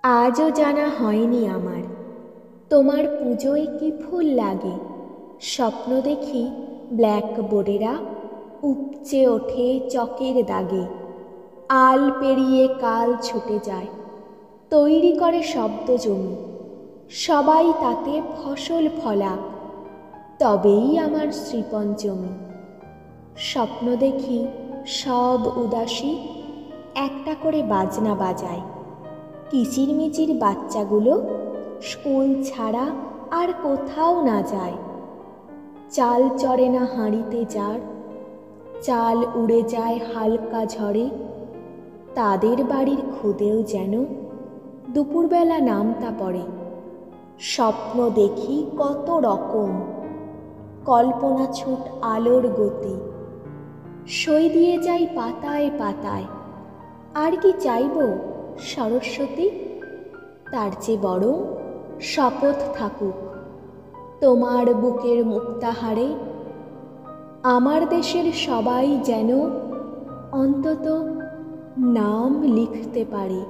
আজও জানা হয়নি আমার তোমার পুজোয় কি ফুল লাগে। স্বপ্ন দেখি ব্ল্যাকবোর্ডেরা উপচে ওঠে চকের দাগে। আল পেরিয়ে কাল ছুটে যায়, তৈরি করে শব্দ জমি। সবাই তাতে ফসল ফলাক, তবেই আমার শ্রীপঞ্চমী। স্বপ্ন দেখি সব উদাসী একটা করে বাজনা বাজায়। কিচিরমিচির বাচ্চাগুলো স্কুল ছাড়া আর কোথাও না যায়। চাল চড়ে না হাঁড়িতে যার, চাল উড়ে যায় হালকা ঝড়ে। তাদের বাড়ির খুদেও যেন দুপুরবেলা নামতা পড়ে। স্বপ্ন দেখি কত রকম, কল্পনা ছুট আলোর গতি। সই দিয়ে যাই পাতায় পাতায়, আর কি চাইব সরস্বতী। তার চেয়ে বরং শপথ থাকুক তোমার বুকের মুক্তাহারে। আমার দেশের সবাই যেন অন্তত নাম লিখতে পারে।